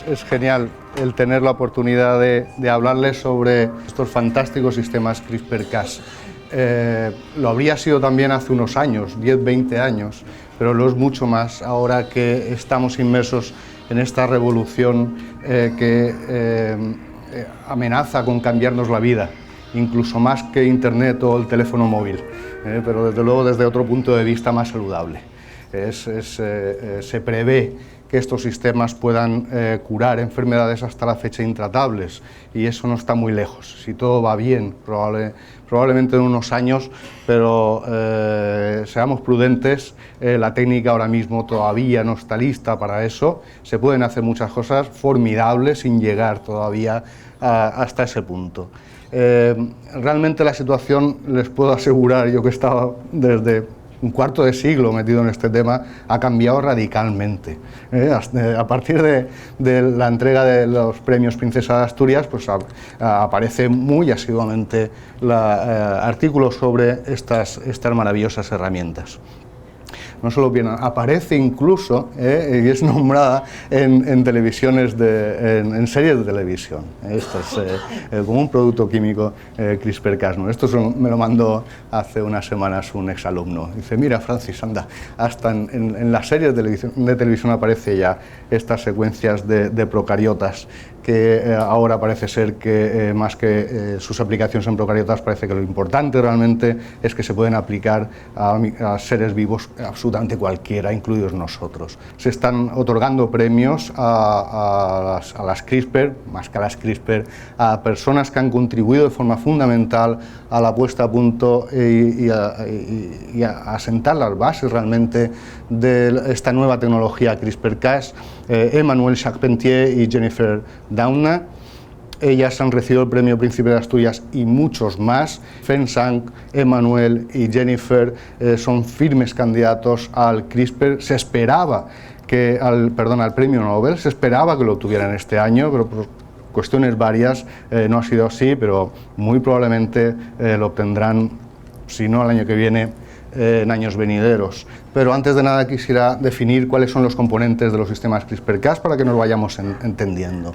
es genial el tener la oportunidad de hablarles sobre estos fantásticos sistemas CRISPR-Cas. Lo habría sido también hace unos años, 10, 20 años, pero lo es mucho más ahora que estamos inmersos en esta revolución que amenaza con cambiarnos la vida, incluso más que Internet o el teléfono móvil, pero desde luego desde otro punto de vista más saludable. Se prevé que estos sistemas puedan curar enfermedades hasta la fecha intratables, y eso no está muy lejos. Si todo va bien, probablemente en unos años, pero seamos prudentes, la técnica ahora mismo todavía no está lista para eso. Se pueden hacer muchas cosas formidables sin llegar todavía hasta ese punto. Realmente la situación, les puedo asegurar, yo que he estado desde un cuarto de siglo metido en este tema, ha cambiado radicalmente. A partir de la entrega de los premios Princesa de Asturias, pues aparece muy asiduamente artículos sobre estas maravillosas herramientas. No solo bien, aparece incluso y es nombrada en televisiones, en series de televisión. Esto es como un producto químico CRISPR-Cas. Esto me lo mandó hace unas semanas un exalumno. Dice, mira Francis, anda, hasta en las series de televisión aparece ya estas secuencias de procariotas, que ahora parece ser que más que sus aplicaciones en procariotas, parece que lo importante realmente es que se pueden aplicar a seres vivos absolutamente cualquiera, incluidos nosotros. Se están otorgando premios a las CRISPR, más que a las CRISPR, a personas que han contribuido de forma fundamental a la puesta a punto y a sentar las bases realmente de esta nueva tecnología CRISPR-Cas, Emmanuelle Charpentier y Jennifer Doudna. Ellas han recibido el premio Príncipe de Asturias y muchos más. Feng-Sang, Emmanuelle y Jennifer son firmes candidatos al CRISPR. Se esperaba que al premio Nobel, se esperaba que lo obtuvieran este año, pero por cuestiones varias no ha sido así, pero muy probablemente lo obtendrán, si no el año que viene, en años venideros. Pero antes de nada quisiera definir cuáles son los componentes de los sistemas CRISPR-Cas para que nos vayamos entendiendo.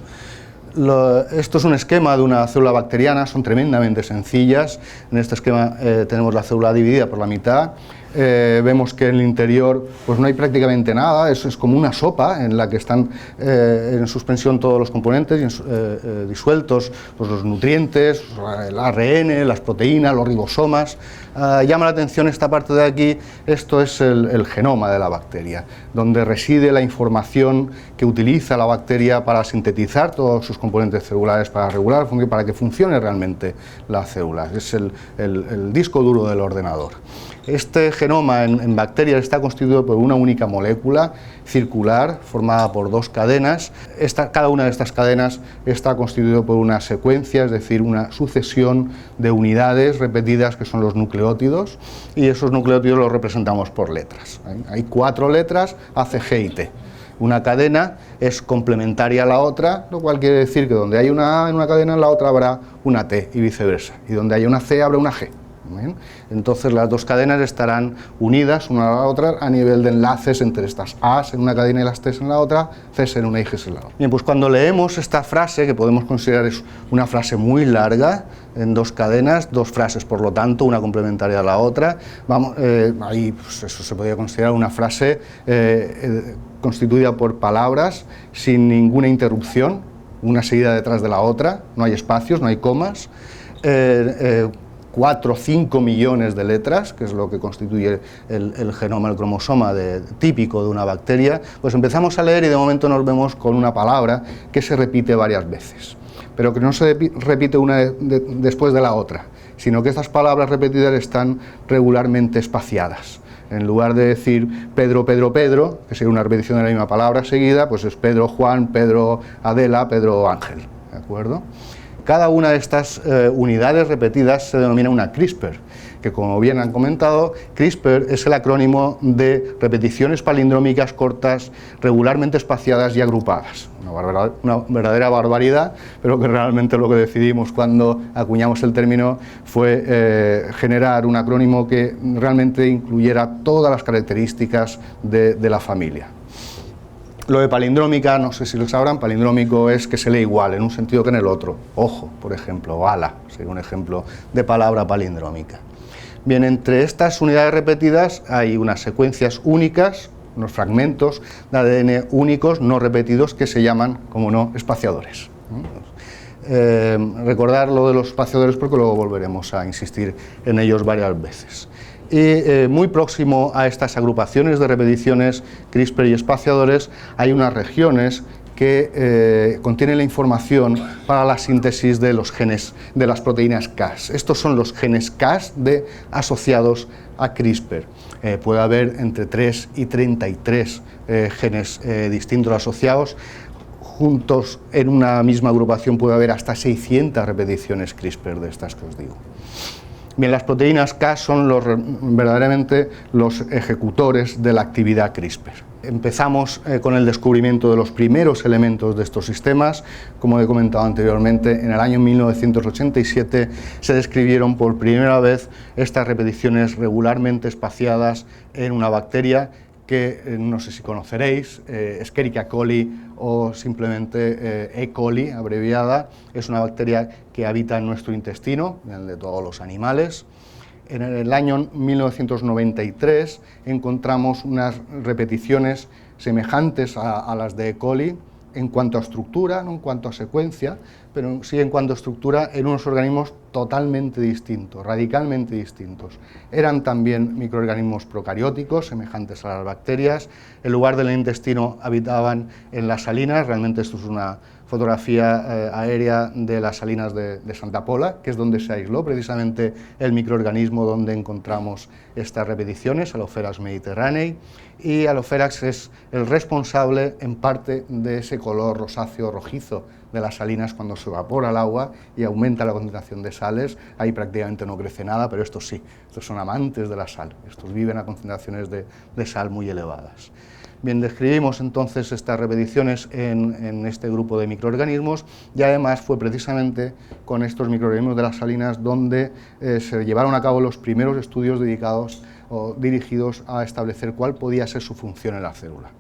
Esto es un esquema de una célula bacteriana, son tremendamente sencillas. En este esquema tenemos la célula dividida por la mitad. Vemos que en el interior pues no hay prácticamente nada, es como una sopa en la que están en suspensión todos los componentes disueltos, pues los nutrientes, el ARN, las proteínas, los ribosomas. Llama la atención esta parte de aquí. Esto es el genoma de la bacteria, donde reside la información que utiliza la bacteria para sintetizar todos sus componentes celulares, para regular, para que funcione realmente la célula. Es el disco duro del ordenador. Este genoma en bacterias está constituido por una única molécula circular formada por dos cadenas. Cada una de estas cadenas está constituida por una secuencia, es decir, una sucesión de unidades repetidas que son los nucleótidos, y esos nucleótidos los representamos por letras. Hay 4 letras, A, C, G y T. Una cadena es complementaria a la otra, lo cual quiere decir que donde hay una A en una cadena, en la otra habrá una T y viceversa, y donde hay una C habrá una G. ¿Bien? Entonces las dos cadenas estarán unidas una a la otra a nivel de enlaces entre estas A's en una cadena y las T's en la otra, C's en una y G's en la otra. Bien, pues cuando leemos esta frase, que podemos considerar es una frase muy larga, en 2 cadenas, 2 frases por lo tanto, una complementaria a la otra, ahí pues eso se podría considerar una frase constituida por palabras sin ninguna interrupción, una seguida detrás de la otra, no hay espacios, no hay comas, 4 o 5 millones de letras, que es lo que constituye el genoma, el cromosoma típico de una bacteria. Pues empezamos a leer y de momento nos vemos con una palabra que se repite varias veces, pero que no se repite una después de la otra, sino que estas palabras repetidas están regularmente espaciadas. En lugar de decir Pedro, Pedro, Pedro, que sería una repetición de la misma palabra seguida, pues es Pedro, Juan, Pedro, Adela, Pedro, Ángel, ¿de acuerdo? Cada una de estas unidades repetidas se denomina una CRISPR, que como bien han comentado, CRISPR es el acrónimo de repeticiones palindrómicas cortas, regularmente espaciadas y agrupadas. Una verdadera barbaridad, pero que realmente lo que decidimos cuando acuñamos el término fue generar un acrónimo que realmente incluyera todas las características de la familia. Lo de palindrómica, no sé si lo sabrán, palindrómico es que se lee igual en un sentido que en el otro. Ojo, por ejemplo, o ala, sería un ejemplo de palabra palindrómica. Bien, entre estas unidades repetidas hay unas secuencias únicas, unos fragmentos de ADN únicos no repetidos que se llaman, como no, espaciadores. Recordar lo de los espaciadores porque luego volveremos a insistir en ellos varias veces. Y muy próximo a estas agrupaciones de repeticiones CRISPR y espaciadores hay unas regiones que contienen la información para la síntesis de los genes de las proteínas Cas. Estos son los genes Cas asociados a CRISPR. Puede haber entre 3 y 33 genes distintos asociados. Juntos en una misma agrupación puede haber hasta 600 repeticiones CRISPR de estas que os digo. Bien, las proteínas Cas son verdaderamente los ejecutores de la actividad CRISPR. Empezamos con el descubrimiento de los primeros elementos de estos sistemas. Como he comentado anteriormente, en el año 1987 se describieron por primera vez estas repeticiones regularmente espaciadas en una bacteria que no sé si conoceréis, Escherichia coli o simplemente E. coli abreviada. Es una bacteria que habita en nuestro intestino, en el de todos los animales. En el año 1993 encontramos unas repeticiones semejantes a las de E. coli en cuanto a estructura, no en cuanto a secuencia, pero sí en cuanto a estructura en unos organismos totalmente distintos, radicalmente distintos. Eran también microorganismos procarióticos, semejantes a las bacterias. En lugar del intestino habitaban en las salinas. Realmente esto es una fotografía aérea de las salinas de Santa Pola, que es donde se aisló precisamente el microorganismo donde encontramos estas repeticiones, Halopherax mediterranei, y Halopherax es el responsable en parte de ese color rosáceo rojizo de las salinas cuando se evapora el agua y aumenta la concentración de sales. Ahí prácticamente no crece nada, pero estos sí, estos son amantes de la sal, estos viven a concentraciones de sal muy elevadas. Bien, describimos entonces estas repeticiones en este grupo de microorganismos y además fue precisamente con estos microorganismos de las salinas donde se llevaron a cabo los primeros estudios dedicados o dirigidos a establecer cuál podía ser su función en la célula.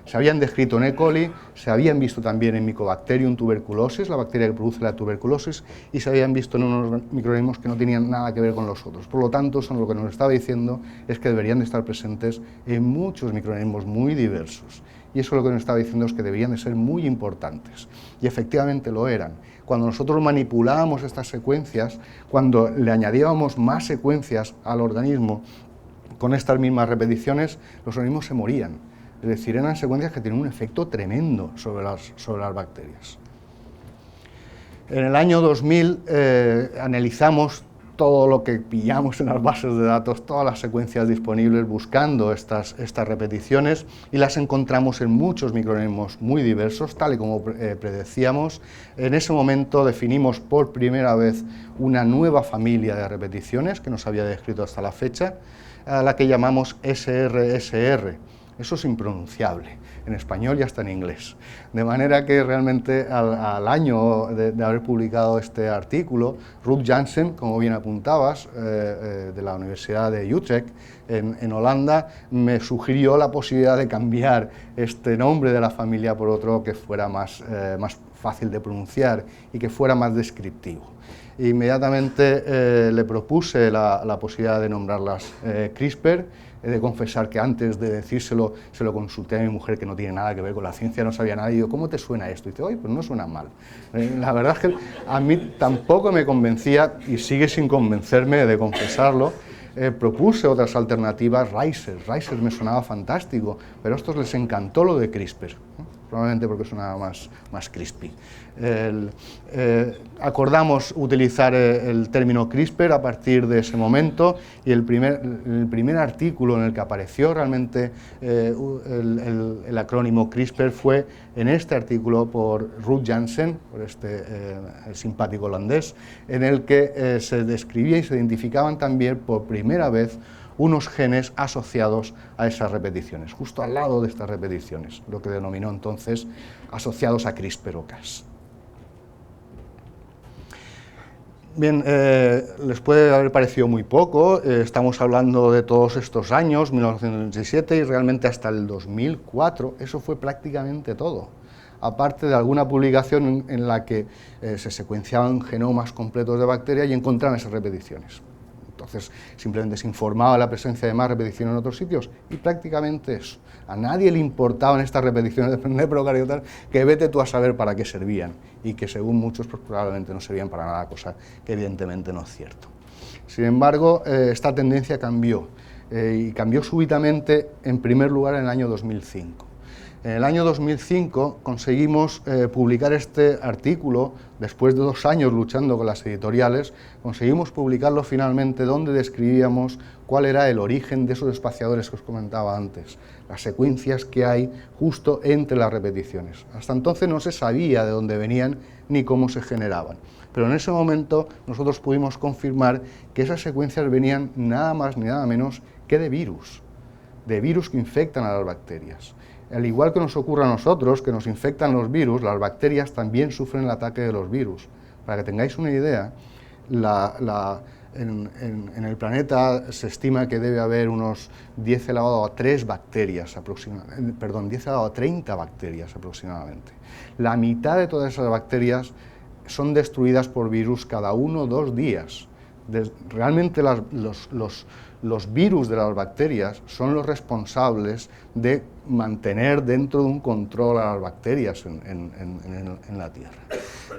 Se habían descrito en E. coli, se habían visto también en Mycobacterium tuberculosis, la bacteria que produce la tuberculosis, y se habían visto en unos microorganismos que no tenían nada que ver con los otros. Por lo tanto, lo que nos estaba diciendo es que deberían de estar presentes en muchos microorganismos muy diversos. Y eso lo que nos estaba diciendo es que deberían de ser muy importantes. Y efectivamente lo eran. Cuando nosotros manipulábamos estas secuencias, cuando le añadíamos más secuencias al organismo con estas mismas repeticiones, los organismos se morían. Es decir, eran secuencias que tienen un efecto tremendo sobre las bacterias. En el año 2000 analizamos todo lo que pillamos en las bases de datos, todas las secuencias disponibles buscando estas repeticiones, y las encontramos en muchos microorganismos muy diversos, tal y como predecíamos. En ese momento definimos por primera vez una nueva familia de repeticiones que no se había descrito hasta la fecha, a la que llamamos SRSR. Eso es impronunciable, en español y hasta en inglés. De manera que realmente al año de haber publicado este artículo, Ruud Janssen, como bien apuntabas, de la Universidad de Utrecht, en Holanda, me sugirió la posibilidad de cambiar este nombre de la familia por otro que fuera más fácil de pronunciar y que fuera más descriptivo. Inmediatamente le propuse la posibilidad de nombrarlas CRISPR. He de confesar que antes de decírselo se lo consulté a mi mujer, que no tiene nada que ver con la ciencia, no sabía nada, y digo, ¿cómo te suena esto? Y dice, oye, pues no suena mal. La verdad es que a mí tampoco me convencía, y sigue sin convencerme, de confesarlo. Propuse otras alternativas, Ricer me sonaba fantástico, pero a estos les encantó lo de CRISPR, probablemente porque sonaba más crispy. Acordamos utilizar el término CRISPR a partir de ese momento, y el primer artículo en el que apareció realmente el acrónimo CRISPR fue en este artículo por Ruud Janssen, por este simpático holandés, en el que se describía y se identificaban también por primera vez unos genes asociados a esas repeticiones, justo al lado de estas repeticiones, lo que denominó entonces asociados a CRISPR o Cas. Bien, les puede haber parecido muy poco, estamos hablando de todos estos años, 1997 y realmente hasta el 2004, eso fue prácticamente todo. Aparte de alguna publicación en la que se secuenciaban genomas completos de bacterias y encontraban esas repeticiones. Entonces, simplemente se informaba de la presencia de más repeticiones en otros sitios y prácticamente eso. A nadie le importaban estas repeticiones de procariotas que vete tú a saber para qué servían y que según muchos pues, probablemente no servían para nada, cosa que evidentemente no es cierto. Sin embargo, esta tendencia cambió y cambió súbitamente en primer lugar en el año 2005. En el año 2005 conseguimos publicar este artículo, después de 2 años luchando con las editoriales, conseguimos publicarlo finalmente donde describíamos cuál era el origen de esos espaciadores que os comentaba antes, las secuencias que hay justo entre las repeticiones. Hasta entonces no se sabía de dónde venían ni cómo se generaban, pero en ese momento nosotros pudimos confirmar que esas secuencias venían nada más ni nada menos que de virus que infectan a las bacterias. Al igual que nos ocurre a nosotros, que nos infectan los virus, las bacterias también sufren el ataque de los virus. Para que tengáis una idea, en el planeta se estima que debe haber unos 10 elevado a 3 bacterias aproximadamente, perdón, 10 elevado a 30 bacterias aproximadamente. La mitad de todas esas bacterias son destruidas por virus cada 1 o 2 días. Realmente los virus de las bacterias son los responsables de mantener dentro de un control a las bacterias en la Tierra.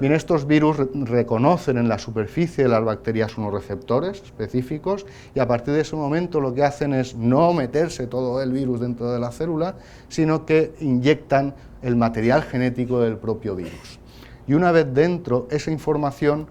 Bien, estos virus reconocen en la superficie de las bacterias unos receptores específicos y a partir de ese momento lo que hacen es no meterse todo el virus dentro de la célula, sino que inyectan el material genético del propio virus. Y una vez dentro, esa información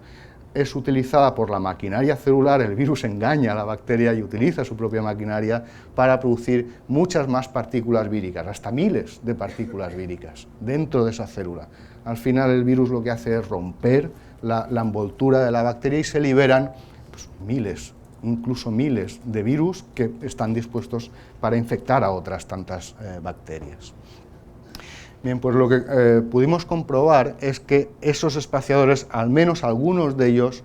es utilizada por la maquinaria celular, el virus engaña a la bacteria y utiliza su propia maquinaria para producir muchas más partículas víricas, hasta miles de partículas víricas dentro de esa célula. Al final el virus lo que hace es romper la envoltura de la bacteria y se liberan pues, miles, incluso miles de virus que están dispuestos para infectar a otras tantas bacterias. Bien, pues lo que pudimos comprobar es que esos espaciadores, al menos algunos de ellos,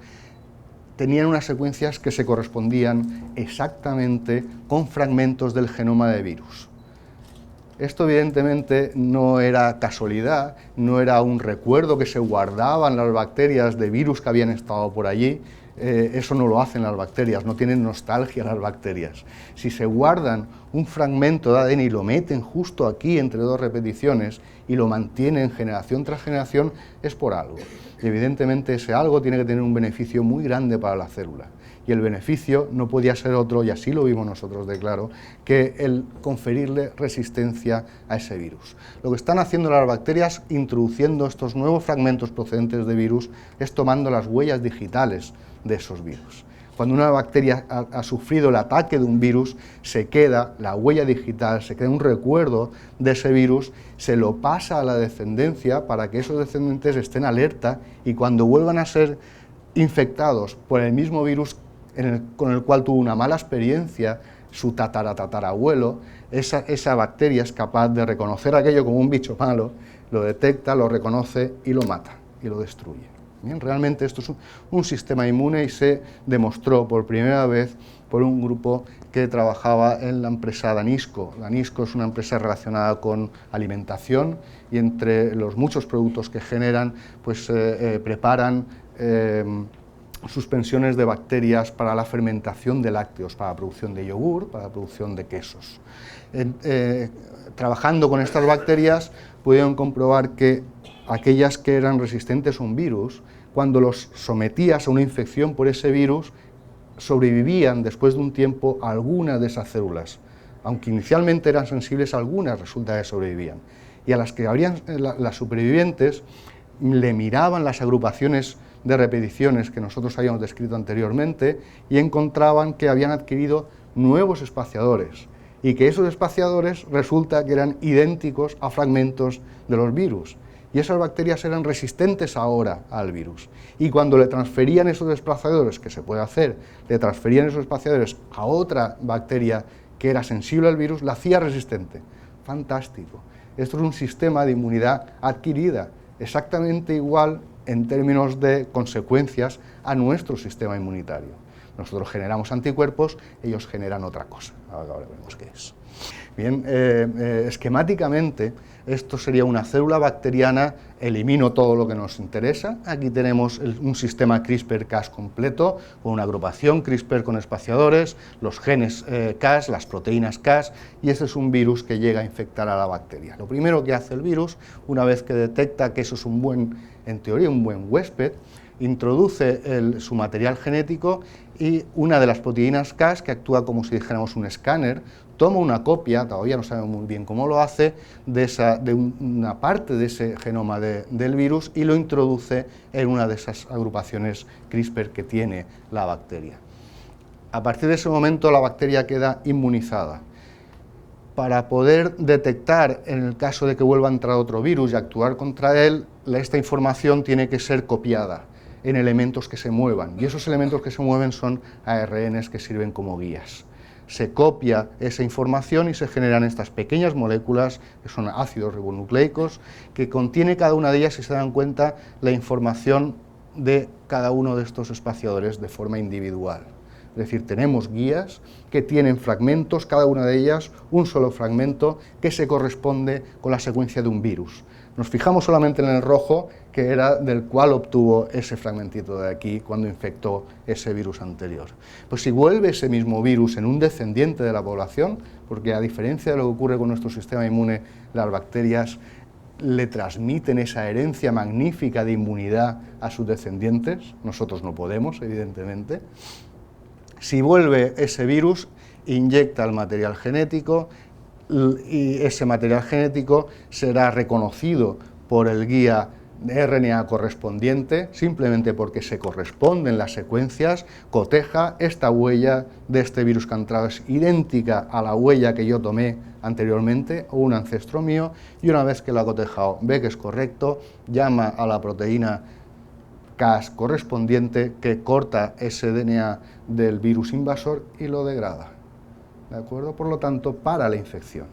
tenían unas secuencias que se correspondían exactamente con fragmentos del genoma de virus. Esto evidentemente no era casualidad, no era un recuerdo que se guardaban las bacterias de virus que habían estado por allí. Eso no lo hacen las bacterias, no tienen nostalgia las bacterias. Si se guardan un fragmento de ADN y lo meten justo aquí entre 2 repeticiones y lo mantienen generación tras generación, es por algo. Y evidentemente ese algo tiene que tener un beneficio muy grande para la célula. Y el beneficio no podía ser otro, y así lo vimos nosotros de claro, que el conferirle resistencia a ese virus. Lo que están haciendo las bacterias, introduciendo estos nuevos fragmentos procedentes de virus, es tomando las huellas digitales de esos virus. Cuando una bacteria ha sufrido el ataque de un virus, se queda la huella digital, se queda un recuerdo de ese virus, se lo pasa a la descendencia para que esos descendientes estén alerta y cuando vuelvan a ser infectados por el mismo virus con el cual tuvo una mala experiencia su tatarabuelo, esa bacteria es capaz de reconocer aquello como un bicho malo, lo detecta, lo reconoce y lo mata y lo destruye. Bien, realmente esto es un sistema inmune y se demostró por primera vez por un grupo que trabajaba en la empresa Danisco. Danisco es una empresa relacionada con alimentación y entre los muchos productos que generan, pues preparan suspensiones de bacterias para la fermentación de lácteos, para la producción de yogur, para la producción de quesos. Trabajando con estas bacterias pudieron comprobar que aquellas que eran resistentes a un virus, cuando los sometías a una infección por ese virus, sobrevivían después de un tiempo a algunas de esas células. Aunque inicialmente eran sensibles a algunas, resulta que sobrevivían. Y a las que habrían, las supervivientes le miraban las agrupaciones de repeticiones que nosotros habíamos descrito anteriormente y encontraban que habían adquirido nuevos espaciadores y que esos espaciadores resulta que eran idénticos a fragmentos de los virus. Y esas bacterias eran resistentes ahora al virus. Y cuando le transferían esos espaciadores, que se puede hacer, le transferían esos espaciadores a otra bacteria que era sensible al virus, la hacía resistente. Fantástico. Esto es un sistema de inmunidad adquirida, exactamente igual en términos de consecuencias a nuestro sistema inmunitario. Nosotros generamos anticuerpos, ellos generan otra cosa. Ahora veremos qué es. Bien, esquemáticamente, esto sería una célula bacteriana, elimino todo lo que nos interesa. Aquí tenemos un sistema CRISPR-Cas completo, con una agrupación CRISPR con espaciadores, los genes Cas, las proteínas Cas, y ese es un virus que llega a infectar a la bacteria. Lo primero que hace el virus, una vez que detecta que eso es en teoría, un buen huésped, introduce su material genético y una de las proteínas Cas, que actúa como si dijéramos un escáner, toma una copia, todavía no sabemos muy bien cómo lo hace, de una parte de ese genoma del virus y lo introduce en una de esas agrupaciones CRISPR que tiene la bacteria. A partir de ese momento la bacteria queda inmunizada. Para poder detectar, en el caso de que vuelva a entrar otro virus y actuar contra él, esta información tiene que ser copiada en elementos que se muevan, y esos elementos que se mueven son ARNs que sirven como guías. Se copia esa información y se generan estas pequeñas moléculas, que son ácidos ribonucleicos, que contiene cada una de ellas, si se dan cuenta, la información de cada uno de estos espaciadores de forma individual. Es decir, tenemos guías que tienen fragmentos, cada una de ellas un solo fragmento que se corresponde con la secuencia de un virus. Nos fijamos solamente en el rojo, que era del cual obtuvo ese fragmentito de aquí cuando infectó ese virus anterior. Pues si vuelve ese mismo virus en un descendiente de la población, porque a diferencia de lo que ocurre con nuestro sistema inmune, las bacterias le transmiten esa herencia magnífica de inmunidad a sus descendientes, nosotros no podemos, evidentemente. Si vuelve ese virus, inyecta el material genético y ese material genético será reconocido por el guía de RNA correspondiente, simplemente porque se corresponden las secuencias, coteja esta huella de este virus que ha entrado, es idéntica a la huella que yo tomé anteriormente o un ancestro mío, y una vez que lo ha cotejado, ve que es correcto, llama a la proteína Cas correspondiente que corta ese DNA del virus invasor y lo degrada. ¿De acuerdo? Por lo tanto, para la infección.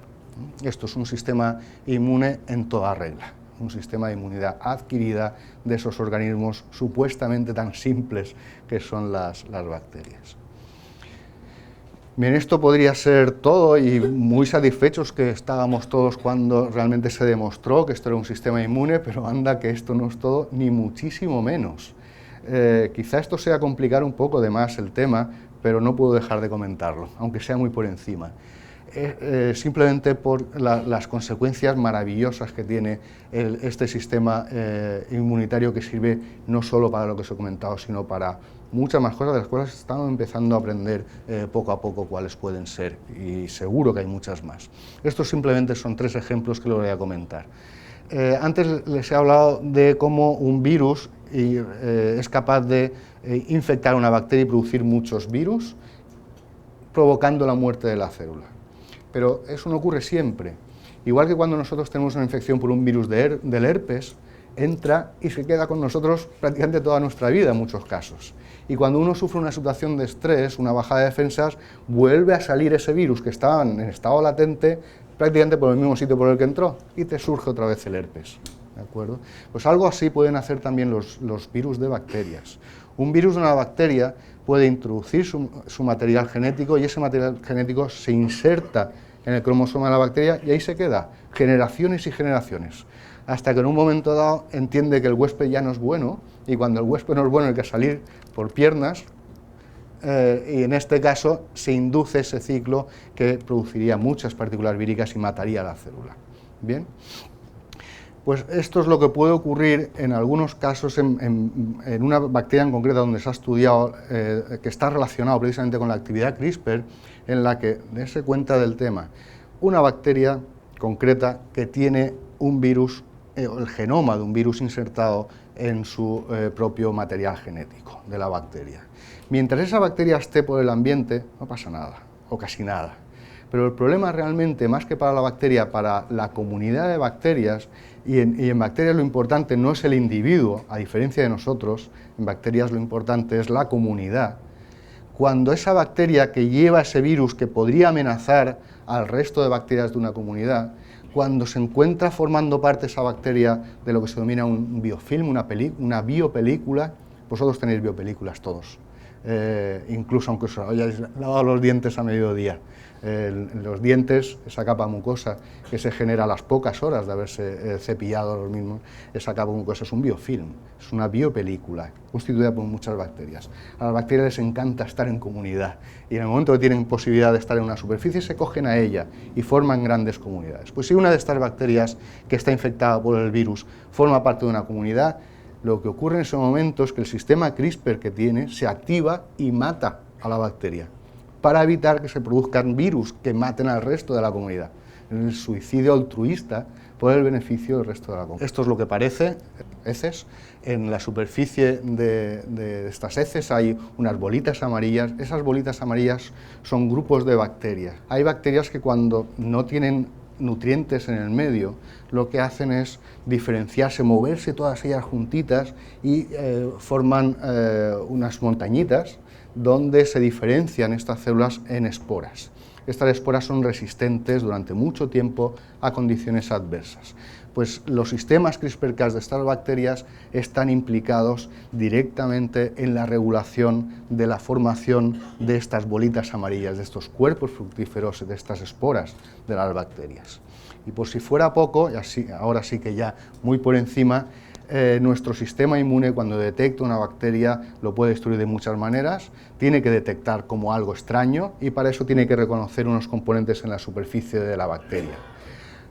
Esto es un sistema inmune en toda regla, un sistema de inmunidad adquirida de esos organismos supuestamente tan simples que son las bacterias. Bien, esto podría ser todo y muy satisfechos que estábamos todos cuando realmente se demostró que esto era un sistema inmune, pero anda que esto no es todo, ni muchísimo menos. Quizá esto sea complicar un poco de más el tema, pero no puedo dejar de comentarlo, aunque sea muy por encima. Simplemente por las consecuencias maravillosas que tiene este sistema inmunitario, que sirve no solo para lo que os he comentado, sino para muchas más cosas, de las cuales estamos empezando a aprender poco a poco cuáles pueden ser, y seguro que hay muchas más. Estos simplemente son 3 ejemplos que les voy a comentar. Antes les he hablado de cómo un virus es capaz de infectar una bacteria y producir muchos virus, provocando la muerte de la célula. Pero eso no ocurre siempre. Igual que cuando nosotros tenemos una infección por un virus del herpes, entra y se queda con nosotros prácticamente toda nuestra vida en muchos casos. Y cuando uno sufre una situación de estrés, una bajada de defensas, vuelve a salir ese virus que estaba en estado latente prácticamente por el mismo sitio por el que entró y te surge otra vez el herpes. ¿De acuerdo? Pues algo así pueden hacer también los virus de bacterias. Un virus de una bacteria puede introducir su material genético y ese material genético se inserta en el cromosoma de la bacteria y ahí se queda, generaciones y generaciones, hasta que en un momento dado entiende que el huésped ya no es bueno, y cuando el huésped no es bueno hay que salir por piernas, y en este caso se induce ese ciclo que produciría muchas partículas víricas y mataría a la célula. Bien. Pues esto es lo que puede ocurrir en algunos casos en una bacteria en concreto donde se ha estudiado, que está relacionado precisamente con la actividad CRISPR, en la que, dése cuenta del tema, una bacteria concreta que tiene un virus, el genoma de un virus insertado en su propio material genético de la bacteria. Mientras esa bacteria esté por el ambiente, no pasa nada, o casi nada. Pero el problema realmente, más que para la bacteria, para la comunidad de bacterias, y en bacterias lo importante no es el individuo, a diferencia de nosotros, en bacterias lo importante es la comunidad. Cuando esa bacteria que lleva ese virus que podría amenazar al resto de bacterias de una comunidad, cuando se encuentra formando parte esa bacteria de lo que se denomina un biofilm, una biopelícula. Vosotros tenéis biopelículas todos, incluso aunque os hayáis lavado los dientes a mediodía. Los dientes, esa capa mucosa que se genera a las pocas horas de haberse cepillado los mismos, esa capa mucosa es un biofilm, es una biopelícula constituida por muchas bacterias. A las bacterias les encanta estar en comunidad y en el momento que tienen posibilidad de estar en una superficie se cogen a ella y forman grandes comunidades. Pues si una de estas bacterias que está infectada por el virus forma parte de una comunidad, lo que ocurre en ese momento es que el sistema CRISPR que tiene se activa y mata a la bacteria, para evitar que se produzcan virus que maten al resto de la comunidad. El suicidio altruista por el beneficio del resto de la comunidad. Esto es lo que parece heces. En la superficie de estas heces hay unas bolitas amarillas. Esas bolitas amarillas son grupos de bacterias. Hay bacterias que cuando no tienen nutrientes en el medio, lo que hacen es diferenciarse, moverse todas ellas juntitas y forman unas montañitas donde se diferencian estas células en esporas. Estas esporas son resistentes durante mucho tiempo a condiciones adversas. Pues los sistemas CRISPR-Cas de estas bacterias están implicados directamente en la regulación de la formación de estas bolitas amarillas, de estos cuerpos fructíferos, de estas esporas de las bacterias. Y por si fuera poco, y así, ahora sí que ya muy por encima, nuestro sistema inmune, cuando detecta una bacteria, lo puede destruir de muchas maneras. Tiene que detectar como algo extraño y para eso tiene que reconocer unos componentes en la superficie de la bacteria.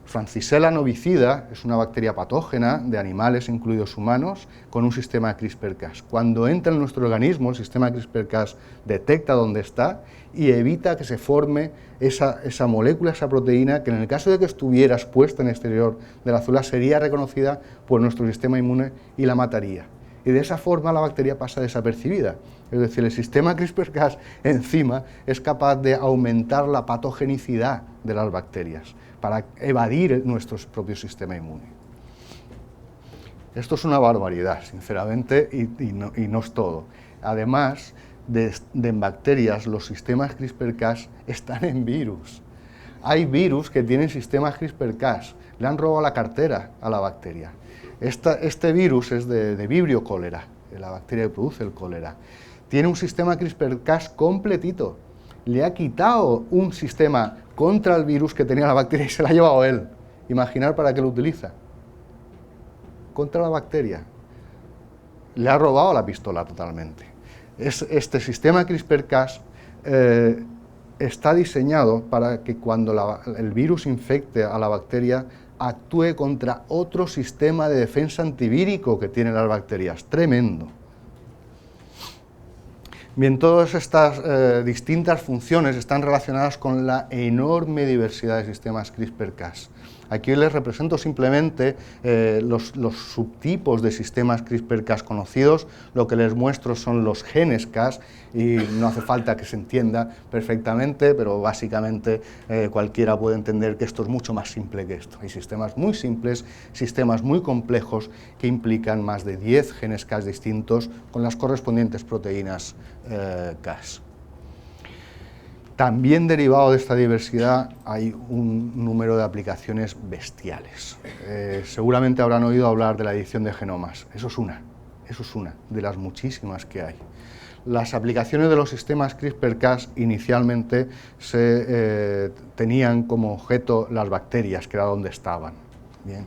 Francisella novicida es una bacteria patógena de animales, incluidos humanos, con un sistema CRISPR-Cas. Cuando entra en nuestro organismo, el sistema CRISPR-Cas detecta dónde está y evita que se forme esa molécula, esa proteína, que en el caso de que estuviera expuesta en el exterior de la célula sería reconocida por nuestro sistema inmune y la mataría. Y de esa forma la bacteria pasa desapercibida. Es decir, el sistema CRISPR-Cas encima es capaz de aumentar la patogenicidad de las bacterias para evadir nuestro propio sistema inmune. Esto es una barbaridad, sinceramente, y no es todo. Además, en bacterias, los sistemas CRISPR-Cas están en virus. Hay virus que tienen sistemas CRISPR-Cas, le han robado la cartera a la bacteria. Este virus es de Vibrio cholera, la bacteria que produce el cólera. Tiene un sistema CRISPR-Cas completito. Le ha quitado un sistema contra el virus que tenía la bacteria y se la ha llevado él. Imaginar para qué lo utiliza. Contra la bacteria. Le ha robado la pistola totalmente. Este sistema CRISPR-Cas está diseñado para que cuando el virus infecte a la bacteria actúe contra otro sistema de defensa antivírico que tienen las bacterias. Tremendo. Bien, todas estas distintas funciones están relacionadas con la enorme diversidad de sistemas CRISPR-Cas. Aquí les represento simplemente los subtipos de sistemas CRISPR-Cas conocidos. Lo que les muestro son los genes Cas y no hace falta que se entienda perfectamente, pero básicamente cualquiera puede entender que esto es mucho más simple que esto. Hay sistemas muy simples, sistemas muy complejos que implican más de 10 genes Cas distintos con las correspondientes proteínas Cas. También derivado de esta diversidad hay un número de aplicaciones bestiales. Seguramente habrán oído hablar de la edición de genomas. Eso es una de las muchísimas que hay. Las aplicaciones de los sistemas CRISPR-Cas inicialmente tenían como objeto las bacterias, que era donde estaban. Bien.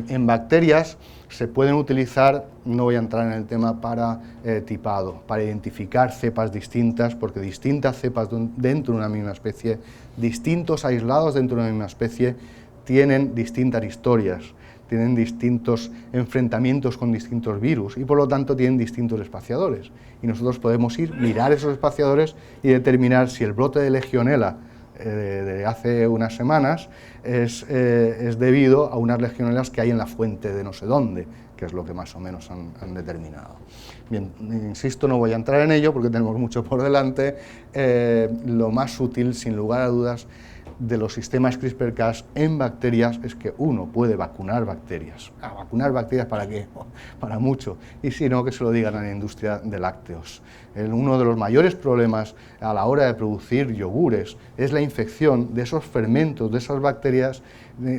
En bacterias se pueden utilizar, no voy a entrar en el tema, para tipado, para identificar cepas distintas, porque distintas cepas dentro de una misma especie, distintos aislados dentro de una misma especie, tienen distintas historias, tienen distintos enfrentamientos con distintos virus y por lo tanto tienen distintos espaciadores. Y nosotros podemos mirar esos espaciadores y determinar si el brote de Legionela de hace unas semanas es debido a unas legionelas que hay en la fuente de no sé dónde, que es lo que más o menos han determinado. Bien, insisto, no voy a entrar en ello porque tenemos mucho por delante. Lo más útil, sin lugar a dudas, de los sistemas CRISPR-Cas en bacterias es que uno puede vacunar bacterias. ¿Vacunar bacterias para qué? Para mucho. Y si no, que se lo digan a la industria de lácteos. Uno de los mayores problemas a la hora de producir yogures es la infección de esos fermentos, de esas bacterias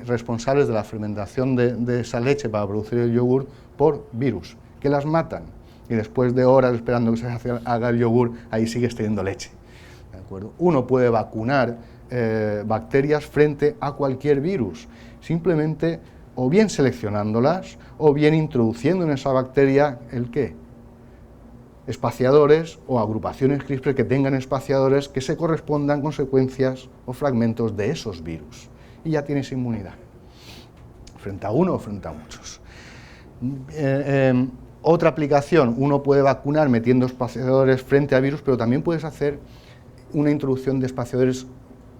responsables de la fermentación de esa leche para producir el yogur por virus, que las matan. Y después de horas esperando que se haga el yogur, ahí sigues teniendo leche. ¿De acuerdo? Uno puede vacunar bacterias frente a cualquier virus, simplemente o bien seleccionándolas o bien introduciendo en esa bacteria el ¿qué? Espaciadores o agrupaciones CRISPR que tengan espaciadores que se correspondan con secuencias o fragmentos de esos virus. Y ya tienes inmunidad, frente a uno o frente a muchos. Otra aplicación, uno puede vacunar metiendo espaciadores frente a virus, pero también puedes hacer una introducción de espaciadores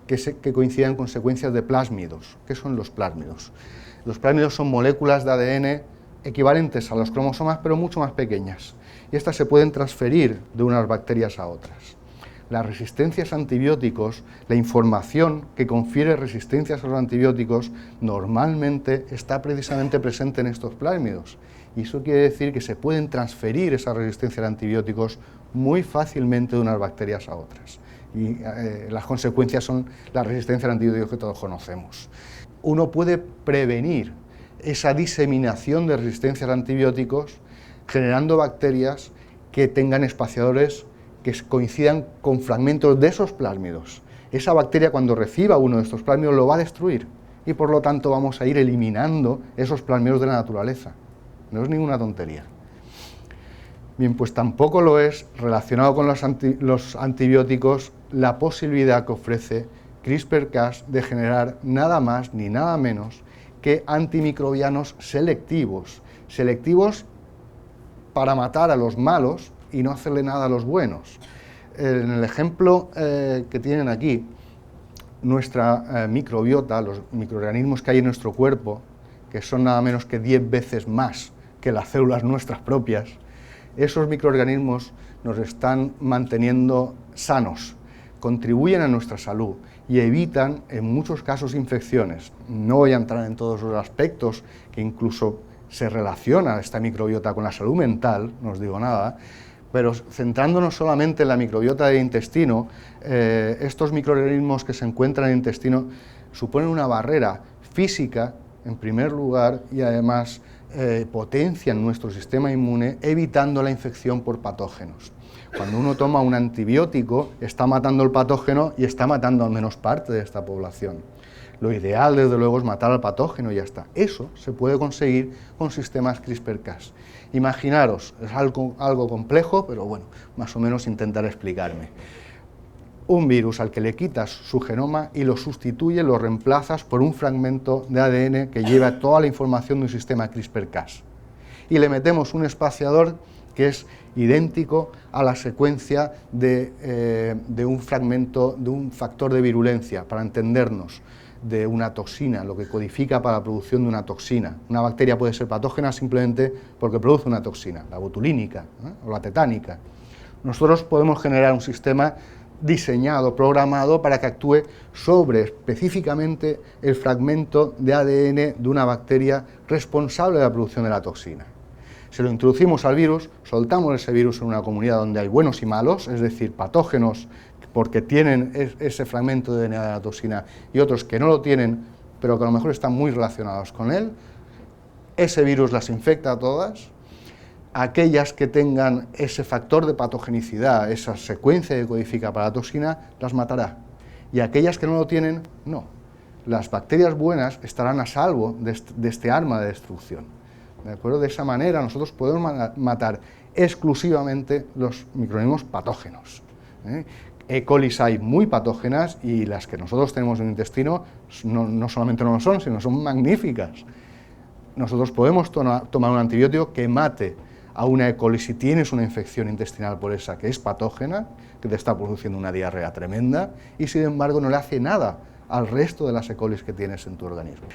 que coincidan con secuencias de plásmidos. ¿Qué son los plásmidos? Los plásmidos son moléculas de ADN equivalentes a los cromosomas, pero mucho más pequeñas. Y estas se pueden transferir de unas bacterias a otras. Las resistencias a antibióticos, la información que confiere resistencias a los antibióticos, normalmente está precisamente presente en estos plásmidos. Y eso quiere decir que se pueden transferir esas resistencias a antibióticos muy fácilmente de unas bacterias a otras. Y las consecuencias son la resistencia al antibiótico que todos conocemos. Uno puede prevenir esa diseminación de resistencias a antibióticos generando bacterias que tengan espaciadores que coincidan con fragmentos de esos plásmidos. Esa bacteria, cuando reciba uno de estos plásmidos, lo va a destruir y por lo tanto vamos a ir eliminando esos plásmidos de la naturaleza. No es ninguna tontería. Bien, pues tampoco lo es, relacionado con los antibióticos, la posibilidad que ofrece CRISPR-Cas de generar nada más ni nada menos que antimicrobianos selectivos. Selectivos para matar a los malos y no hacerle nada a los buenos. En el ejemplo que tienen aquí, nuestra microbiota, los microorganismos que hay en nuestro cuerpo, que son nada menos que 10 veces más que las células nuestras propias, esos microorganismos nos están manteniendo sanos, contribuyen a nuestra salud y evitan en muchos casos infecciones. No voy a entrar en todos los aspectos que incluso se relaciona esta microbiota con la salud mental, no os digo nada, pero centrándonos solamente en la microbiota del intestino, estos microorganismos que se encuentran en el intestino suponen una barrera física, en primer lugar, y además potencian nuestro sistema inmune, evitando la infección por patógenos. Cuando uno toma un antibiótico, está matando el patógeno y está matando al menos parte de esta población. Lo ideal, desde luego, es matar al patógeno y ya está. Eso se puede conseguir con sistemas CRISPR-Cas. Imaginaros, es algo complejo, pero bueno, más o menos intentaré explicarme. Un virus al que le quitas su genoma y lo sustituyes, lo reemplazas por un fragmento de ADN que lleva toda la información de un sistema CRISPR-Cas. Y le metemos un espaciador que es idéntico a la secuencia de un fragmento, de un factor de virulencia, para entendernos, de una toxina, lo que codifica para la producción de una toxina. Una bacteria puede ser patógena simplemente porque produce una toxina, la botulínica, o la tetánica. Nosotros podemos generar un sistema diseñado, programado para que actúe sobre específicamente el fragmento de ADN de una bacteria responsable de la producción de la toxina. Se lo introducimos al virus, soltamos ese virus en una comunidad donde hay buenos y malos, es decir, patógenos porque tienen ese fragmento de DNA de la toxina y otros que no lo tienen, pero que a lo mejor están muy relacionados con él. Ese virus las infecta a todas. Aquellas que tengan ese factor de patogenicidad, esa secuencia que codifica para la toxina, las matará. Y aquellas que no lo tienen, no. Las bacterias buenas estarán a salvo de este arma de destrucción. ¿De acuerdo? De esa manera nosotros podemos matar exclusivamente los microorganismos patógenos. E. coli hay muy patógenas y las que nosotros tenemos en el intestino no solamente no lo son, sino son magníficas. Nosotros podemos tomar un antibiótico que mate a una E. coli si tienes una infección intestinal por esa que es patógena, que te está produciendo una diarrea tremenda, y sin embargo no le hace nada al resto de las E. coli que tienes en tu organismo.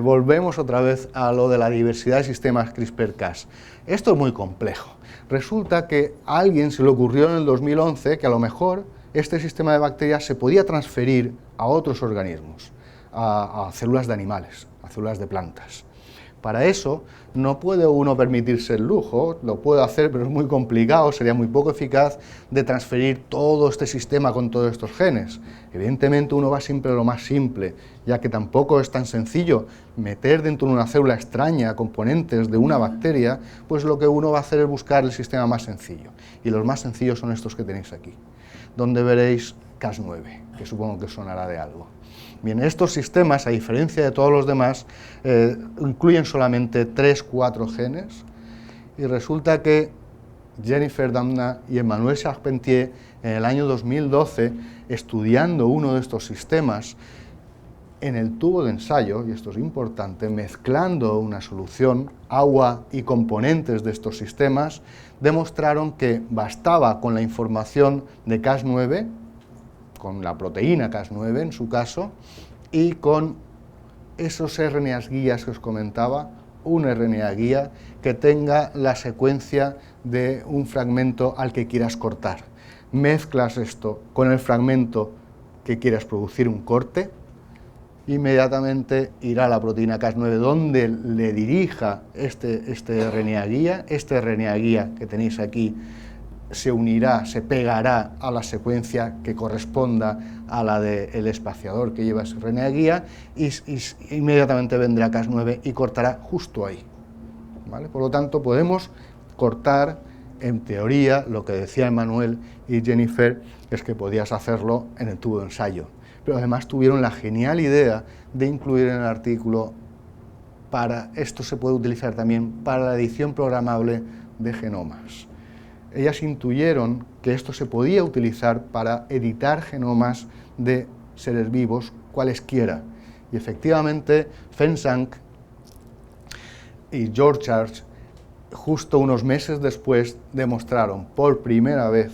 Volvemos otra vez a lo de la diversidad de sistemas CRISPR-Cas. Esto es muy complejo. Resulta que a alguien se le ocurrió en el 2011 que a lo mejor este sistema de bacterias se podía transferir a otros organismos, a células de animales, a células de plantas. Para eso no puede uno permitirse el lujo, lo puede hacer, pero es muy complicado, sería muy poco eficaz de transferir todo este sistema con todos estos genes. Evidentemente uno va siempre a lo más simple, ya que tampoco es tan sencillo meter dentro de una célula extraña componentes de una bacteria, pues lo que uno va a hacer es buscar el sistema más sencillo. Y los más sencillos son estos que tenéis aquí, donde veréis Cas9, que supongo que sonará de algo. Bien, estos sistemas, a diferencia de todos los demás, incluyen solamente 3-4 genes, y resulta que Jennifer Doudna y Emmanuel Charpentier, en el año 2012, estudiando uno de estos sistemas, en el tubo de ensayo, y esto es importante, mezclando una solución, agua y componentes de estos sistemas, demostraron que bastaba con la información de Cas9, con la proteína Cas9 en su caso, y con esos RNAs guías que os comentaba, un RNA guía que tenga la secuencia de un fragmento al que quieras cortar. Mezclas esto con el fragmento que quieras producir un corte, inmediatamente irá a la proteína Cas9 donde le dirija este RNA guía. Este RNA guía que tenéis aquí se unirá, se pegará a la secuencia que corresponda a la del espaciador que lleva ese RNA guía y inmediatamente vendrá Cas9 y cortará justo ahí, ¿vale? Por lo tanto, podemos cortar, en teoría, lo que decía Emmanuel y Jennifer, es que podías hacerlo en el tubo de ensayo, pero además tuvieron la genial idea de incluir en el artículo, esto se puede utilizar también para la edición programable de genomas. Ellas intuyeron que esto se podía utilizar para editar genomas de seres vivos cualesquiera. Y efectivamente, Feng-Zhang y George Church, justo unos meses después, demostraron por primera vez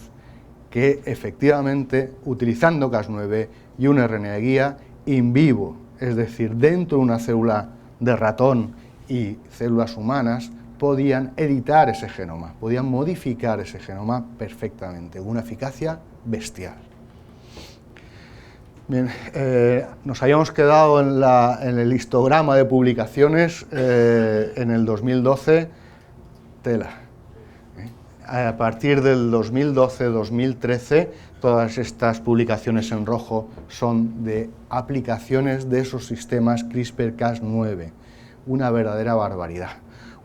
que efectivamente, utilizando Cas9 y un RNA guía in vivo, es decir, dentro de una célula de ratón y células humanas, podían editar ese genoma, podían modificar ese genoma perfectamente, con una eficacia bestial. Bien, nos habíamos quedado en el histograma de publicaciones en el 2012, tela. A partir del 2012-2013, todas estas publicaciones en rojo son de aplicaciones de esos sistemas CRISPR-Cas9, una verdadera barbaridad.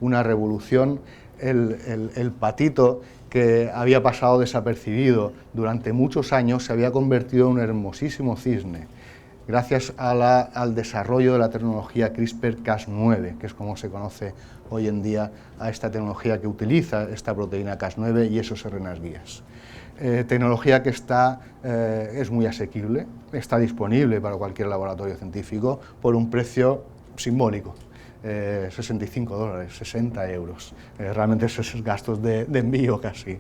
Una revolución, el patito que había pasado desapercibido durante muchos años se había convertido en un hermosísimo cisne, gracias al desarrollo de la tecnología CRISPR-Cas9, que es como se conoce hoy en día a esta tecnología que utiliza esta proteína Cas9 y esos RNAs guías. Tecnología que es muy asequible, está disponible para cualquier laboratorio científico por un precio simbólico. $65, 60 euros, realmente esos gastos de envío casi.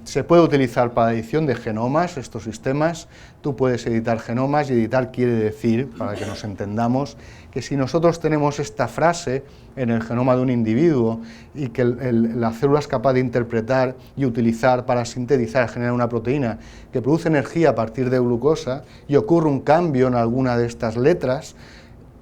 Se puede utilizar para edición de genomas, estos sistemas. Tú puedes editar genomas, y editar quiere decir, para que nos entendamos, que si nosotros tenemos esta frase en el genoma de un individuo y que la célula es capaz de interpretar y utilizar para sintetizar, generar una proteína que produce energía a partir de glucosa, y ocurre un cambio en alguna de estas letras,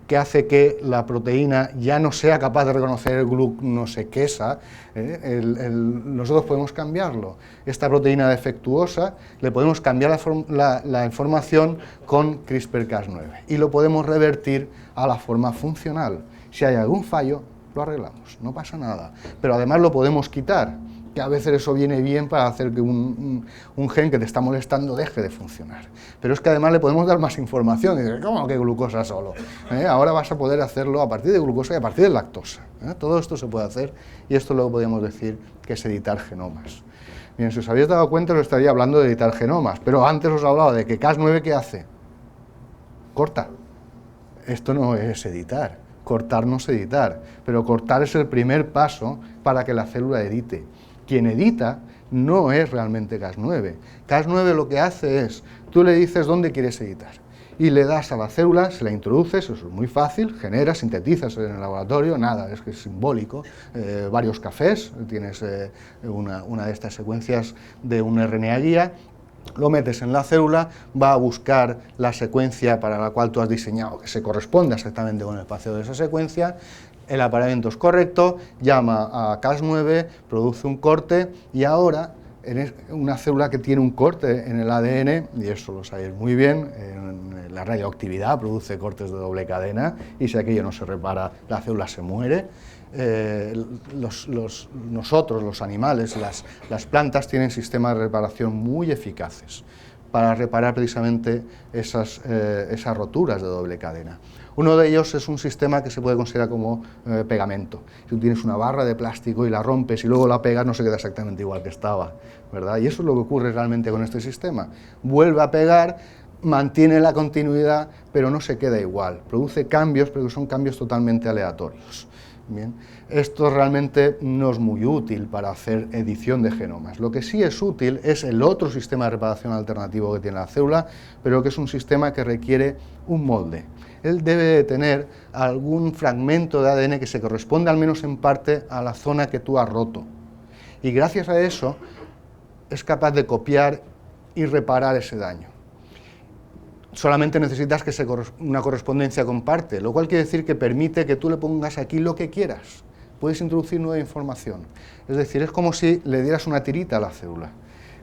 que hace que la proteína ya no sea capaz de reconocer el glucosa, nosotros podemos cambiarlo. Esta proteína defectuosa le podemos cambiar la información con CRISPR-Cas9 y lo podemos revertir a la forma funcional. Si hay algún fallo, lo arreglamos, no pasa nada, pero además lo podemos quitar, que a veces eso viene bien para hacer que un gen que te está molestando deje de funcionar. Pero es que además le podemos dar más información, y dices, ¿cómo que glucosa solo? Ahora vas a poder hacerlo a partir de glucosa y a partir de lactosa. Todo esto se puede hacer, y esto luego podríamos decir que es editar genomas. Bien, si os habéis dado cuenta, os estaría hablando de editar genomas, pero antes os hablaba de que Cas9, ¿qué hace? Corta. Esto no es editar, cortar no es editar, pero cortar es el primer paso para que la célula edite. Quien edita no es realmente Cas9. Cas9 lo que hace es, tú le dices dónde quieres editar y le das a la célula, se la introduces, eso es muy fácil, generas, sintetizas en el laboratorio, nada, es que es simbólico, varios cafés, tienes una de estas secuencias de un RNA guía, lo metes en la célula, va a buscar la secuencia para la cual tú has diseñado, que se corresponda exactamente con el espacio de esa secuencia, el apareamiento es correcto, llama a Cas9, produce un corte y ahora en una célula que tiene un corte en el ADN, y eso lo sabéis muy bien, en la radioactividad produce cortes de doble cadena y si aquello no se repara, la célula se muere. Nosotros, los animales, las plantas tienen sistemas de reparación muy eficaces para reparar precisamente esas roturas de doble cadena. Uno de ellos es un sistema que se puede considerar como pegamento. Si tú tienes una barra de plástico y la rompes y luego la pegas, no se queda exactamente igual que estaba, ¿verdad? Y eso es lo que ocurre realmente con este sistema. Vuelve a pegar, mantiene la continuidad, pero no se queda igual. Produce cambios, pero son cambios totalmente aleatorios. Bien. Esto realmente no es muy útil para hacer edición de genomas. Lo que sí es útil es el otro sistema de reparación alternativo que tiene la célula, pero que es un sistema que requiere un molde. Él debe de tener algún fragmento de ADN que se corresponda al menos en parte a la zona que tú has roto. Y gracias a eso es capaz de copiar y reparar ese daño. Solamente necesitas que una correspondencia con parte, lo cual quiere decir que permite que tú le pongas aquí lo que quieras. Puedes introducir nueva información. Es decir, es como si le dieras una tirita a la célula,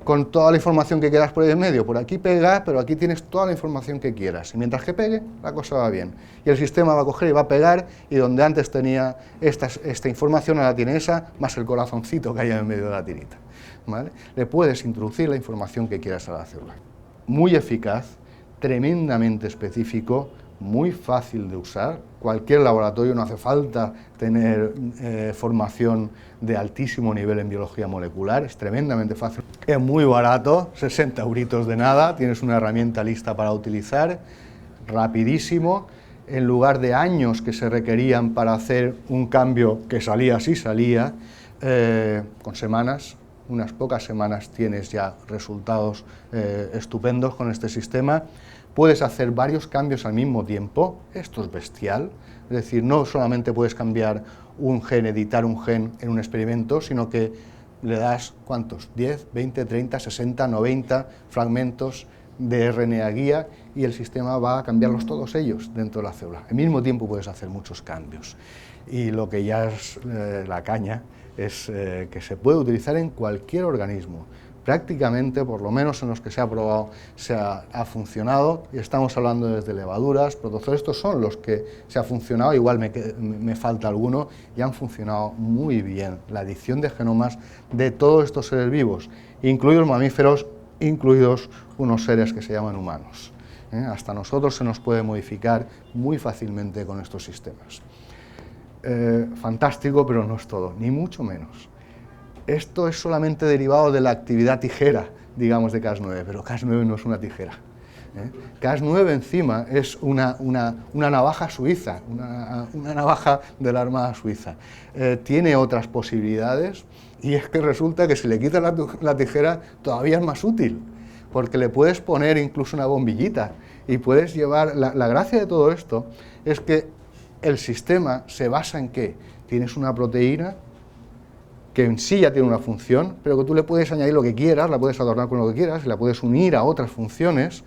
con toda la información que quieras por ahí en medio. Por aquí pega, pero aquí tienes toda la información que quieras. Y mientras que pegue, la cosa va bien. Y el sistema va a coger y va a pegar, y donde antes tenía esta información, ahora tiene esa, más el corazoncito que hay en medio de la tirita, ¿vale? Le puedes introducir la información que quieras a la célula. Muy eficaz, tremendamente específico, muy fácil de usar. Cualquier laboratorio, no hace falta tener formación de altísimo nivel en biología molecular, es tremendamente fácil. Es muy barato, 60 euritos de nada, tienes una herramienta lista para utilizar, rapidísimo, en lugar de años que se requerían para hacer un cambio que salía así salía, con semanas. Unas pocas semanas tienes ya resultados estupendos con este sistema. Puedes hacer varios cambios al mismo tiempo, esto es bestial, es decir, no solamente puedes cambiar un gen, editar un gen en un experimento, sino que le das, ¿cuántos? 10, 20, 30, 60, 90 fragmentos de RNA guía y el sistema va a cambiarlos todos ellos dentro de la célula. Al mismo tiempo puedes hacer muchos cambios y lo que ya es la caña es que se puede utilizar en cualquier organismo. Prácticamente, por lo menos en los que se ha probado, ha funcionado, y estamos hablando desde levaduras, protozoos, estos son los que se ha funcionado, igual me falta alguno, y han funcionado muy bien la edición de genomas de todos estos seres vivos, incluidos mamíferos, incluidos unos seres que se llaman humanos. Hasta nosotros se nos puede modificar muy fácilmente con estos sistemas. Fantástico, pero no es todo, ni mucho menos. Esto es solamente derivado de la actividad tijera, digamos, de Cas9, pero Cas9 no es una tijera. Cas9 encima es una navaja suiza, una navaja de la Armada Suiza. Tiene otras posibilidades y es que resulta que si le quitas la tijera todavía es más útil, porque le puedes poner incluso una bombillita y puedes llevar... La gracia de todo esto es que el sistema se basa en que tienes una proteína que en sí ya tiene una función, pero que tú le puedes añadir lo que quieras, la puedes adornar con lo que quieras, la puedes unir a otras funciones,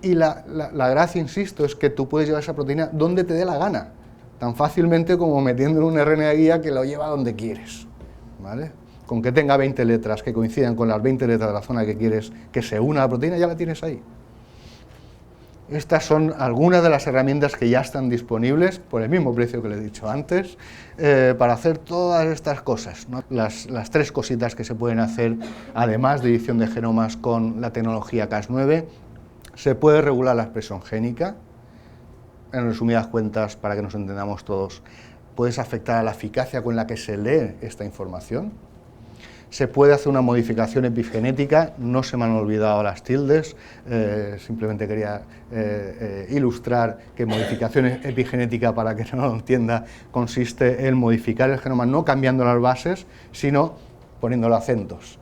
y la gracia, insisto, es que tú puedes llevar esa proteína donde te dé la gana, tan fácilmente como metiendo en un RNA guía que lo lleva donde quieres, ¿vale? Con que tenga 20 letras que coincidan con las 20 letras de la zona que quieres que se una a la proteína, ya la tienes ahí. Estas son algunas de las herramientas que ya están disponibles, por el mismo precio que les he dicho antes, para hacer todas estas cosas, ¿no? Las tres cositas que se pueden hacer, además de edición de genomas con la tecnología Cas9, se puede regular la expresión génica. En resumidas cuentas, para que nos entendamos todos, puedes afectar a la eficacia con la que se lee esta información. Se puede hacer una modificación epigenética, no se me han olvidado las tildes, simplemente quería ilustrar que modificación epigenética, para que no lo entienda, consiste en modificar el genoma no cambiando las bases, sino poniéndole acentos.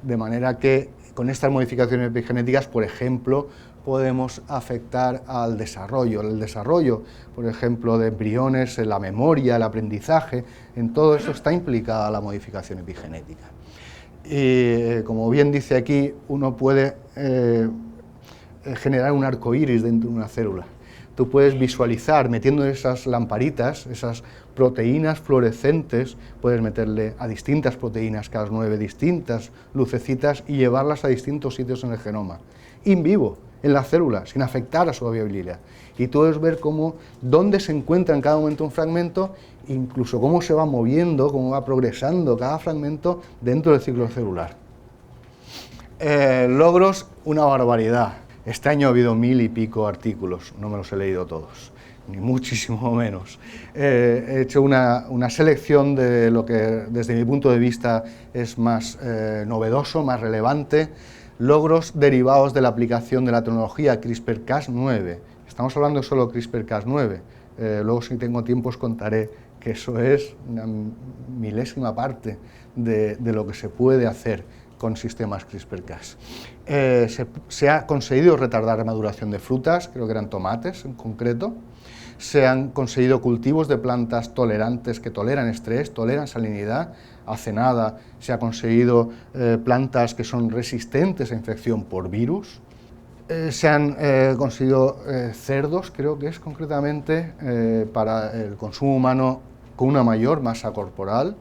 De manera que con estas modificaciones epigenéticas, por ejemplo, podemos afectar al desarrollo. El desarrollo, por ejemplo, de embriones, en la memoria, el aprendizaje, en todo eso está implicada la modificación epigenética. Y como bien dice aquí, uno puede generar un arco iris dentro de una célula. Tú puedes visualizar, metiendo esas lamparitas, esas proteínas fluorescentes, puedes meterle a distintas proteínas Cas9 distintas lucecitas y llevarlas a distintos sitios en el genoma, in vivo, en la célula, sin afectar a su viabilidad. Y tú puedes ver dónde se encuentra en cada momento un fragmento, incluso cómo se va moviendo, cómo va progresando cada fragmento dentro del ciclo celular. Logros, una barbaridad. Este año ha habido 1000 y pico artículos, no me los he leído todos, ni muchísimo menos. He hecho una selección de lo que desde mi punto de vista es más novedoso, más relevante, logros derivados de la aplicación de la tecnología CRISPR-Cas9. Estamos hablando solo de CRISPR-Cas9, luego si tengo tiempo os contaré que eso es una milésima parte de lo que se puede hacer con sistemas CRISPR-Cas. Se ha conseguido retardar la maduración de frutas, creo que eran tomates en concreto. Se han conseguido cultivos de plantas tolerantes que toleran estrés, toleran salinidad. Hace nada se ha conseguido plantas que son resistentes a infección por virus. Se han conseguido cerdos, creo que es concretamente, para el consumo humano con una mayor masa corporal.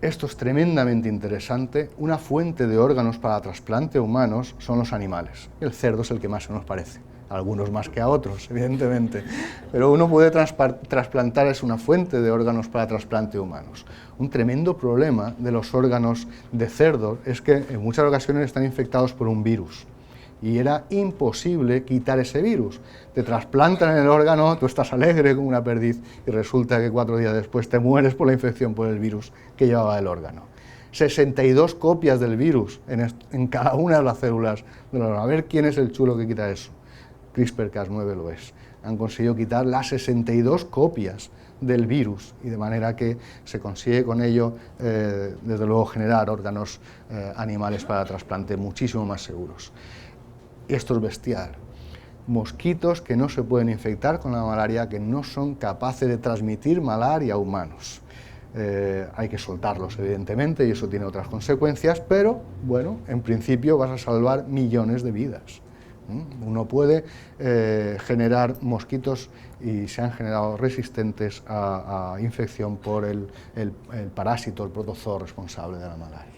Esto es tremendamente interesante. Una fuente de órganos para trasplante humanos son los animales. El cerdo es el que más se nos parece, algunos más que a otros, evidentemente, pero uno puede trasplantar, es una fuente de órganos para trasplante humanos. Un tremendo problema de los órganos de cerdo es que en muchas ocasiones están infectados por un virus. Y era imposible quitar ese virus. Te trasplantan el órgano, tú estás alegre como una perdiz y resulta que 4 días después te mueres por la infección por el virus que llevaba el órgano. 62 copias del virus en cada una de las células del órgano. A ver quién es el chulo que quita eso. CRISPR-Cas9 lo es. Han conseguido quitar las 62 copias del virus y de manera que se consigue con ello, desde luego, generar órganos animales para trasplante muchísimo más seguros. Esto es bestial. Mosquitos que no se pueden infectar con la malaria, que no son capaces de transmitir malaria a humanos. Hay que soltarlos, evidentemente, y eso tiene otras consecuencias, pero, bueno, en principio vas a salvar millones de vidas. Uno puede generar mosquitos y se han generado resistentes a infección por el parásito, el protozoo responsable de la malaria.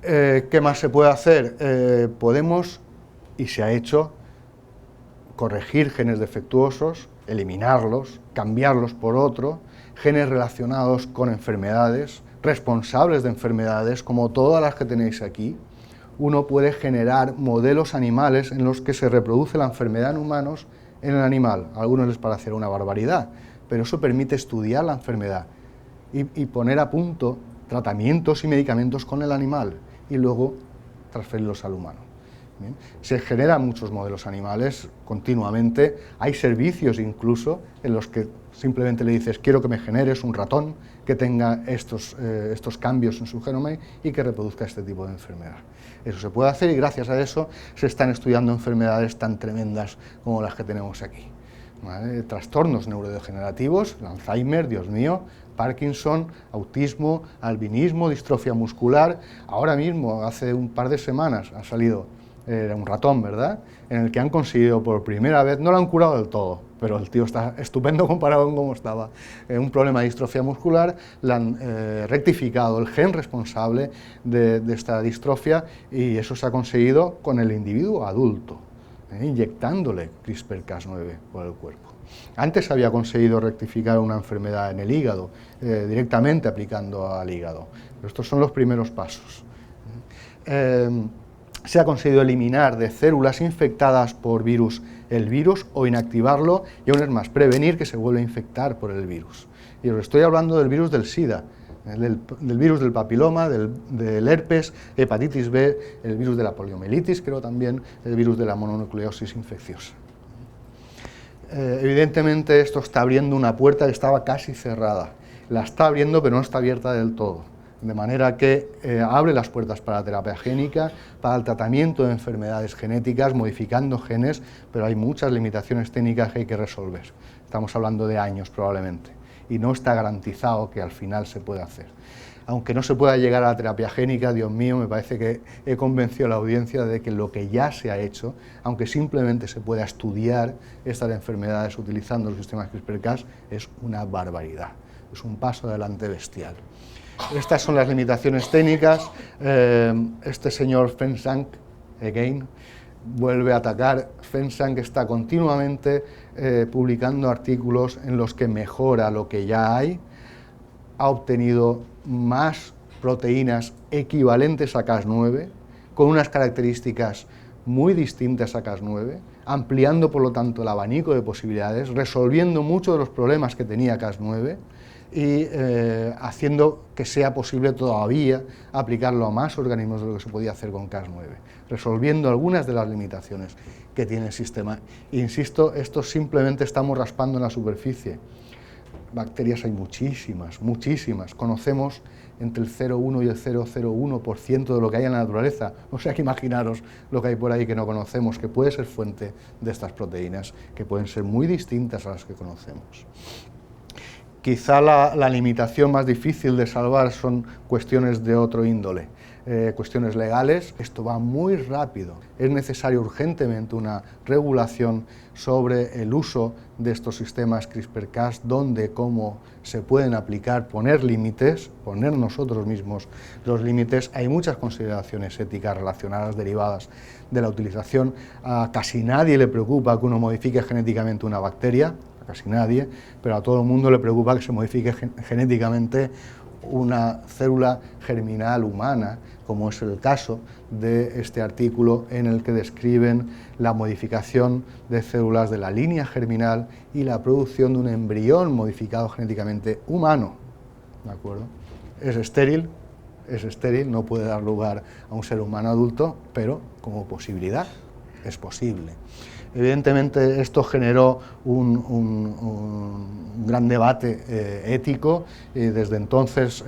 ¿Qué más se puede hacer? Podemos, y se ha hecho, corregir genes defectuosos, eliminarlos, cambiarlos por otro, genes relacionados con enfermedades, responsables de enfermedades, como todas las que tenéis aquí. Uno puede generar modelos animales en los que se reproduce la enfermedad en humanos en el animal. A algunos les parecerá una barbaridad, pero eso permite estudiar la enfermedad y poner a punto tratamientos y medicamentos con el animal y luego transferirlos al humano. Bien. Se generan muchos modelos animales continuamente, hay servicios incluso en los que simplemente le dices quiero que me generes un ratón que tenga estos cambios en su genoma y que reproduzca este tipo de enfermedad. Eso se puede hacer y gracias a eso se están estudiando enfermedades tan tremendas como las que tenemos aquí. ¿Vale? Trastornos neurodegenerativos, el Alzheimer, Dios mío, Parkinson, autismo, albinismo, distrofia muscular. Ahora mismo, hace un par de semanas, ha salido, era un ratón, ¿verdad?, en el que han conseguido por primera vez, no lo han curado del todo, pero el tío está estupendo comparado con cómo estaba, un problema de distrofia muscular, le han rectificado el gen responsable de esta distrofia y eso se ha conseguido con el individuo adulto, inyectándole CRISPR-Cas9 por el cuerpo. Antes se había conseguido rectificar una enfermedad en el hígado, directamente aplicando al hígado, pero estos son los primeros pasos. Se ha conseguido eliminar de células infectadas por virus el virus o inactivarlo y aún es más, prevenir que se vuelva a infectar por el virus. Y os estoy hablando del virus del SIDA, del virus del papiloma, del herpes, hepatitis B, el virus de la poliomielitis, creo también, el virus de la mononucleosis infecciosa. Evidentemente esto está abriendo una puerta que estaba casi cerrada. La está abriendo pero no está abierta del todo. De manera que abre las puertas para la terapia génica, para el tratamiento de enfermedades genéticas, modificando genes, pero hay muchas limitaciones técnicas que hay que resolver. Estamos hablando de años probablemente, y no está garantizado que al final se pueda hacer. aunque no se pueda llegar a la terapia génica, Dios mío, me parece que he convencido a la audiencia de que lo que ya se ha hecho, aunque simplemente se pueda estudiar estas enfermedades utilizando los sistemas CRISPR-Cas, es una barbaridad, es un paso adelante bestial. Estas son las limitaciones técnicas. Este señor Feng-Zhang, again, vuelve a atacar. Feng-Zhang está continuamente publicando artículos en los que mejora lo que ya hay, ha obtenido más proteínas equivalentes a Cas9, con unas características muy distintas a Cas9, ampliando por lo tanto el abanico de posibilidades, resolviendo muchos de los problemas que tenía Cas9 y haciendo que sea posible todavía aplicarlo a más organismos de lo que se podía hacer con Cas9, resolviendo algunas de las limitaciones que tiene el sistema. Insisto, esto simplemente estamos raspando en la superficie. Bacterias hay muchísimas, muchísimas. Conocemos entre el 0,1 y el 0,01% de lo que hay en la naturaleza. O sea que imaginaros lo que hay por ahí que no conocemos, que puede ser fuente de estas proteínas, que pueden ser muy distintas a las que conocemos. Quizá la limitación más difícil de salvar son cuestiones de otro índole, cuestiones legales. Esto va muy rápido, es necesario urgentemente una regulación sobre el uso de estos sistemas CRISPR-Cas, dónde, cómo se pueden aplicar, poner límites, poner nosotros mismos los límites. Hay muchas consideraciones éticas relacionadas, derivadas de la utilización. A casi nadie le preocupa que uno modifique genéticamente una bacteria, casi nadie, pero a todo el mundo le preocupa que se modifique genéticamente una célula germinal humana, como es el caso de este artículo en el que describen la modificación de células de la línea germinal y la producción de un embrión modificado genéticamente humano. ¿De acuerdo? Es estéril, no puede dar lugar a un ser humano adulto, pero como posibilidad es posible. Evidentemente esto generó un gran debate ético y desde entonces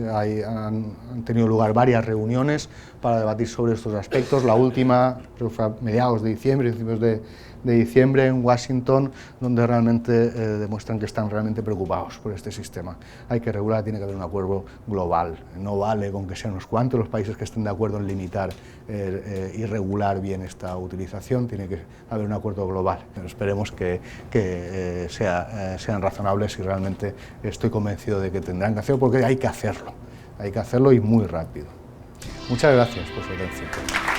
han tenido lugar varias reuniones para debatir sobre estos aspectos. La última, creo que fue a mediados de diciembre, principios de diciembre en Washington, donde realmente demuestran que están realmente preocupados por este sistema. Hay que regular, tiene que haber un acuerdo global, no vale con que sean unos cuantos los países que estén de acuerdo en limitar y regular bien esta utilización, tiene que haber un acuerdo global. Pero esperemos que sean razonables y realmente estoy convencido de que tendrán que hacerlo porque hay que hacerlo y muy rápido. Muchas gracias por su atención.